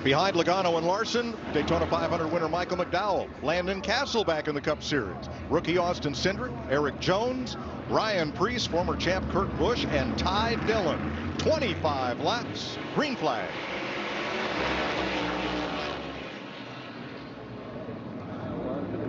Behind Logano and Larson, Daytona 500 winner Michael McDowell. Landon Castle back in the Cup Series. Rookie Austin Cindric, Eric Jones, Ryan Preece, former champ Kurt Busch, and Ty Dillon. 25 laps. Green flag.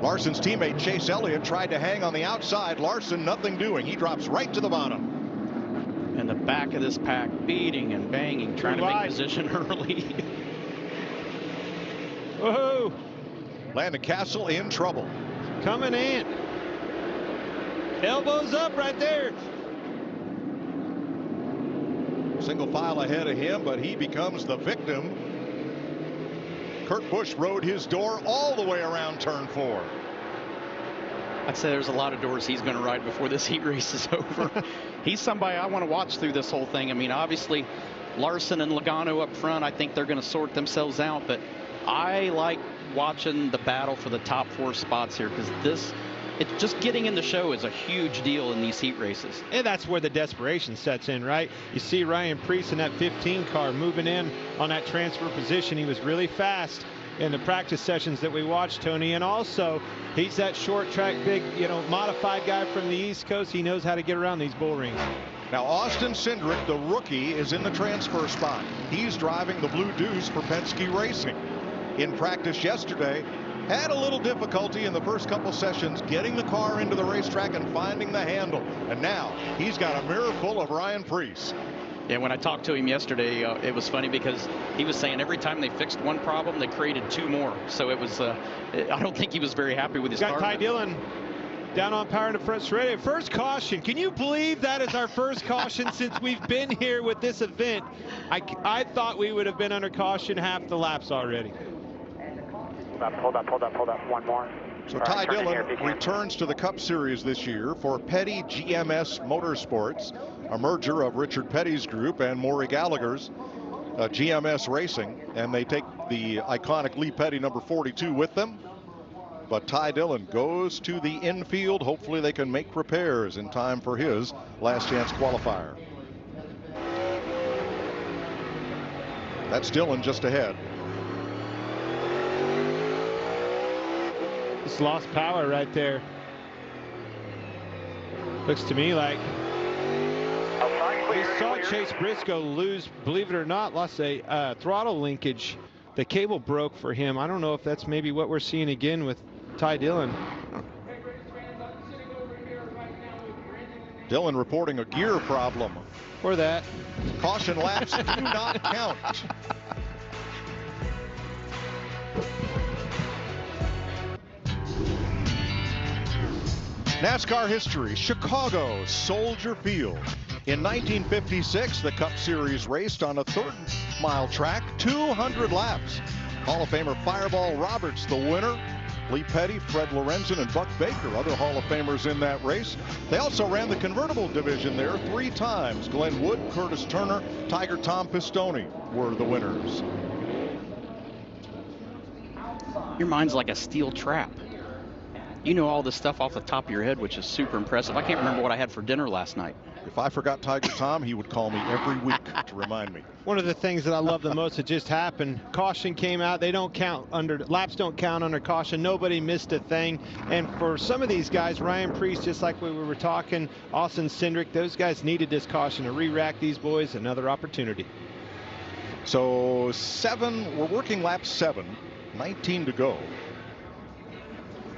Larson's teammate Chase Elliott tried to hang on the outside. Larson, nothing doing. He drops right to the bottom. And the back of this pack beating and banging, trying to make position early. Whoa! Landon Castle in trouble. Coming in. Elbows up right there. Single file ahead of him, but he becomes the victim. Kurt Busch rode his door all the way around turn 4. I'd say there's a lot of doors he's going to ride before this heat race is over. He's somebody I want to watch through this whole thing. I mean, obviously, Larson and Logano up front, I think they're going to sort themselves out. But I like watching the battle for the top 4 spots here, because it's just getting in the show is a huge deal in these heat races. And that's where the desperation sets in, right? You see Ryan Preece in that 15 car moving in on that transfer position. He was really fast in the practice sessions that we watched, Tony. And also, he's that short track, big, modified guy from the East Coast. He knows how to get around these bull rings. Now, Austin Cindric, the rookie, is in the transfer spot. He's driving the Blue Deuce for Penske Racing. In practice yesterday, had a little difficulty in the first couple sessions getting the car into the racetrack and finding the handle. And now he's got a mirror full of Ryan Preece. Yeah, when I talked to him yesterday, it was funny because he was saying every time they fixed one problem, they created 2 more. So it was, I don't think he was very happy with his car. Got Ty Dillon down on power in the front straight. First caution. Can you believe that is our first caution since we've been here with this event? I thought we would have been under caution half the laps already. Hold up. One more. So Ty Dillon returns to the Cup Series this year for Petty GMS Motorsports, a merger of Richard Petty's group and Maury Gallagher's GMS Racing, and they take the iconic Lee Petty number 42 with them. But Ty Dillon goes to the infield. Hopefully they can make repairs in time for his last chance qualifier. That's Dillon just ahead. Just lost power right there. Looks to me like we saw Chase Briscoe lose, believe it or not, lost a throttle linkage. The cable broke for him. I don't know if that's maybe what we're seeing again with Ty Dillon. Dillon reporting a gear problem. Or that. Caution laps do not count. NASCAR history, Chicago, Soldier Field. In 1956, the Cup Series raced on a 3rd-mile track, 200 laps. Hall of Famer Fireball Roberts, the winner. Lee Petty, Fred Lorenzen, and Buck Baker, other Hall of Famers in that race. They also ran the convertible division there 3 times. Glenn Wood, Curtis Turner, Tiger Tom Pistone were the winners. Your mind's like a steel trap. You know all this stuff off the top of your head, which is super impressive. I can't remember what I had for dinner last night. If I forgot Tiger Tom, he would call me every week to remind me. One of the things that I love the most that just happened, caution came out. They don't count under, laps don't count under caution. Nobody missed a thing. And for some of these guys, Ryan Preece, just like we were talking, Austin Cindric, those guys needed this caution to re-rack these boys. Another opportunity. So we're working lap 7, 19 to go.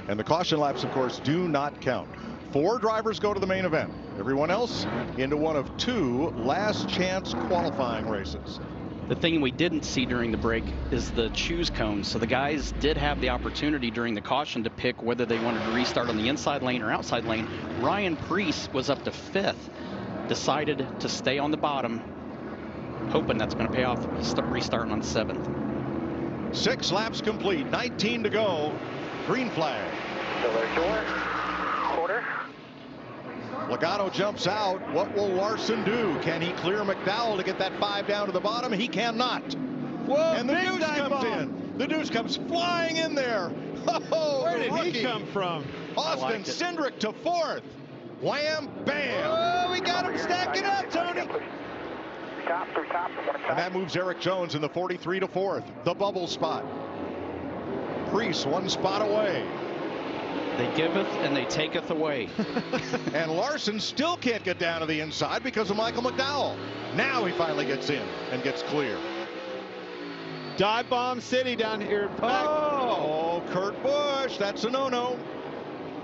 And the caution laps, of course, do not count. 4 drivers go to the main event. Everyone else into one of 2 last chance qualifying races. The thing we didn't see during the break is the choose cones. So the guys did have the opportunity during the caution to pick whether they wanted to restart on the inside lane or outside lane. Ryan Preece was up to 5th, decided to stay on the bottom, hoping that's going to pay off, restarting on 7th. 6 laps complete, 19 to go. Green flag. Still there, short. Quarter. Logano jumps out. What will Larson do? Can he clear McDowell to get that 5 down to the bottom? He cannot. Whoa, and the Deuce comes in. The Deuce comes flying in there. Oh, where did he come from? Austin Cindric to 4th. Wham, bam. Oh, we got him stacking up, Tony. through top, one And that moves Eric Jones in the 43 to 4th, the bubble spot. Preece 1 spot away. They giveth and they taketh away. And Larson still can't get down to the inside because of Michael McDowell. Now he finally gets in and gets clear. Dive bomb city down here. Back. Oh, Kurt Busch, that's a no-no.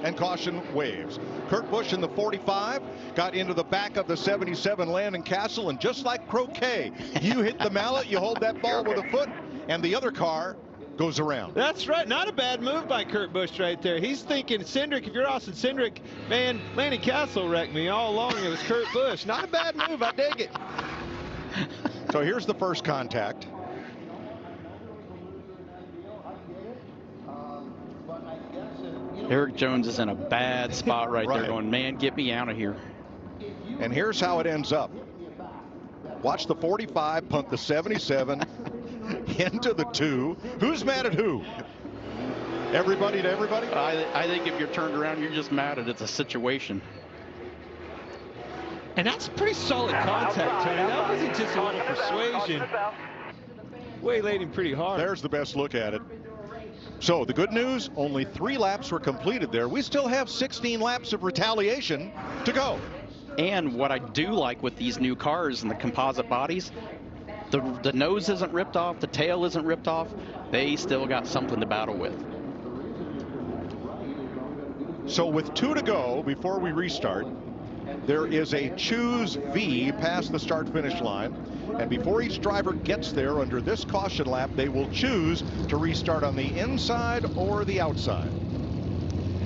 And caution waves. Kurt Busch in the 45 got into the back of the 77 Landon Castle, and just like croquet, you hit the mallet, you hold that ball with a foot, and the other car goes around. That's right. Not a bad move by Kurt Busch right there. He's thinking, Cindric, if you're Austin Cindric, man, Landon Castle wrecked me all along. It was Kurt Busch. Not a bad move. I dig it. So here's the first contact. Eric Jones is in a bad spot right there going, man, get me out of here. And here's how it ends up. Watch the 45 punt the 77 into the 2. Who's mad at who? Everybody to everybody? I think if you're turned around, you're just mad at it's a situation. And that's pretty solid contact, Tony. That wasn't just a little persuasion. Waylaid him pretty hard. There's the best look at it. So the good news, only 3 laps were completed there. We still have 16 laps of retaliation to go. And what I do like with these new cars and the composite bodies, the nose isn't ripped off, the tail isn't ripped off. They still got something to battle with. So with 2 to go before we restart, there is a choose V past the start-finish line. And before each driver gets there under this caution lap, they will choose to restart on the inside or the outside.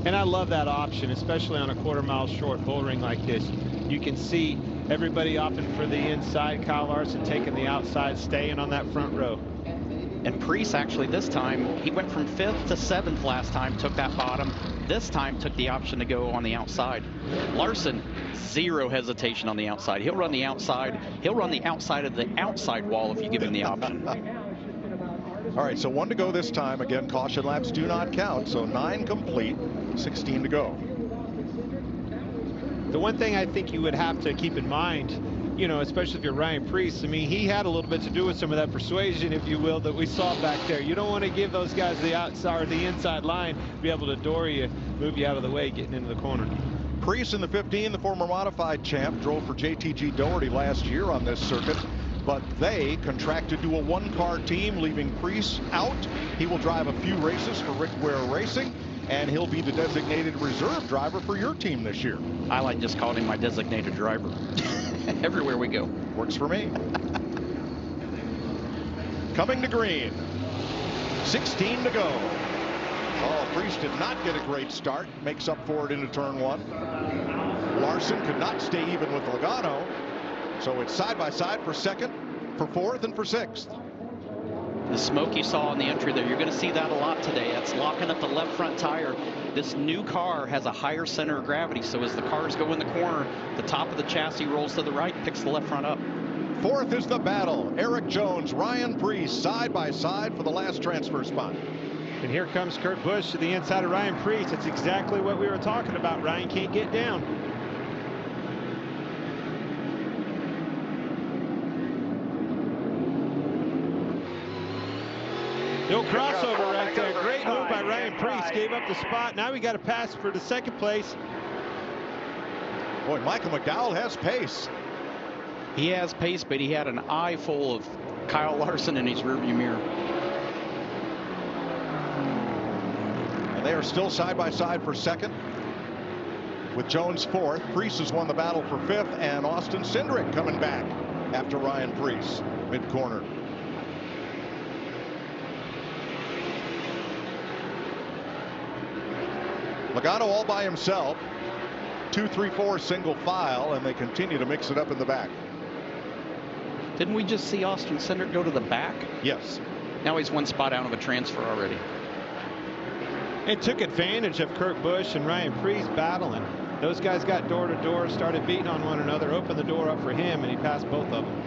And I love that option, especially on a quarter-mile short bull ring like this. You can see everybody opting for the inside. Kyle Larson taking the outside, staying on that front row. And Preece actually this time, he went from 5th to 7th last time, took that bottom. This time took the option to go on the outside. Larson, 0 hesitation on the outside. He'll run the outside. He'll run the outside of the outside wall if you give him the option. All right, so 1 to go this time. Again, caution laps do not count. So 9 complete, 16 to go. The one thing I think you would have to keep in mind, you know, especially if you're Ryan Preece, I mean, he had a little bit to do with some of that persuasion, if you will, that we saw back there. You don't want to give those guys the outside or the inside line, be able to door you, move you out of the way, getting into the corner. Preece in the 15, the former modified champ, drove for JTG Doherty last year on this circuit, but they contracted to a 1-car team, leaving Preece out. He will drive a few races for Rick Ware Racing, and he'll be the designated reserve driver for your team this year. I like just calling him my designated driver. Everywhere we go. Works for me. Coming to green. 16 to go. Oh, Preece did not get a great start. Makes up for it into turn 1. Larson could not stay even with Logano. So it's side by side for 2nd, for 4th, and for 6th. The smoke you saw on the entry there, you're going to see that a lot today. That's locking up the left front tire. This new car has a higher center of gravity, so as the cars go in the corner, the top of the chassis rolls to the right, picks the left front up. 4th is the battle. Eric Jones, Ryan Preece, side by side for the last transfer spot. And here comes Kurt Busch to the inside of Ryan Preece. That's exactly what we were talking about. Ryan can't get down. No crossover right there. Great move by Ryan Preece. Gave up the spot. Now we got to pass for the 2nd place. Boy, Michael McDowell has pace. He has pace, but he had an eye full of Kyle Larson in his rearview mirror. And they are still side by side for 2nd, with Jones 4th. Preece has won the battle for 5th, and Austin Cindric coming back after Ryan Preece, mid-corner. Logano all by himself. 2, 3, 4 single file, and they continue to mix it up in the back. Didn't we just see Austin Cindric go to the back? Yes. Now he's 1 spot out of a transfer already. It took advantage of Kurt Busch and Ryan Preece battling. Those guys got door to door, started beating on one another, opened the door up for him, and he passed both of them.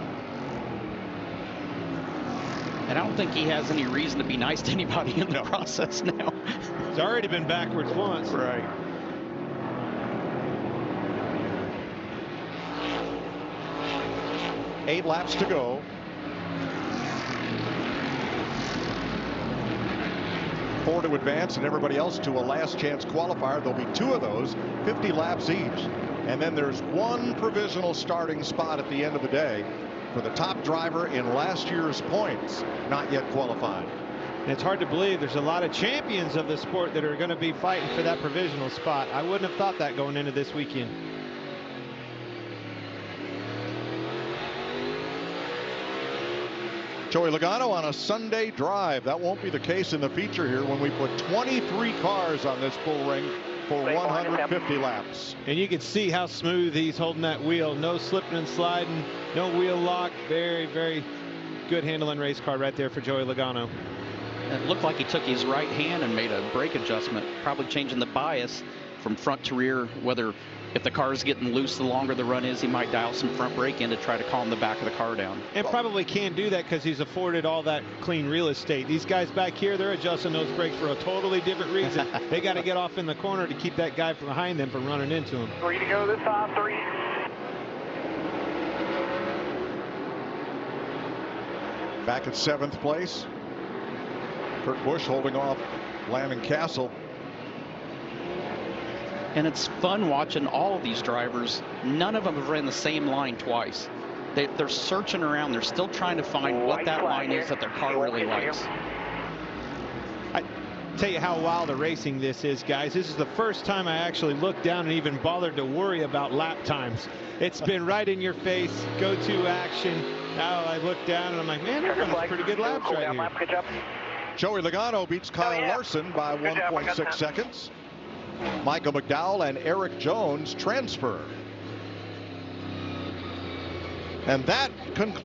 And I don't think he has any reason to be nice to anybody in the process now. He's already been backwards once. Right. 8 laps to go. Four to advance and everybody else to a last chance qualifier. There'll be 2 of those, 50 laps each. And then there's 1 provisional starting spot at the end of the day for the top driver in last year's points, not yet qualified. And it's hard to believe there's a lot of champions of the sport that are going to be fighting for that provisional spot. I wouldn't have thought that going into this weekend. Joey Logano on a Sunday drive. That won't be the case in the feature here when we put 23 cars on this full ring for 150 laps. And you can see how smooth he's holding that wheel. No slipping and sliding, no wheel lock. Very, very good handling race car right there for Joey Logano. It looked like he took his right hand and made a brake adjustment, probably changing the bias from front to rear. Whether if the car is getting loose, the longer the run is, he might dial some front brake in to try to calm the back of the car down. And probably can't do that because he's afforded all that clean real estate. These guys back here, they're adjusting those brakes for a totally different reason. They got to get off in the corner to keep that guy from behind them from running into him. 3 to go this time, 3. Back at 7th place. Kurt Busch holding off Landon Castle. And it's fun watching all of these drivers. None of them have ran the same line twice. They're searching around. They're still trying to find what that line is that their car really likes. I tell you how wild a racing this is, guys. This is the first time I actually looked down and even bothered to worry about lap times. It's been right in your face, go-to action. Now I look down and I'm like, man, they're running pretty good laps right here. Joey Logano beats Kyle Larson by 1.6 seconds. Michael McDowell and Eric Jones transfer. And that concludes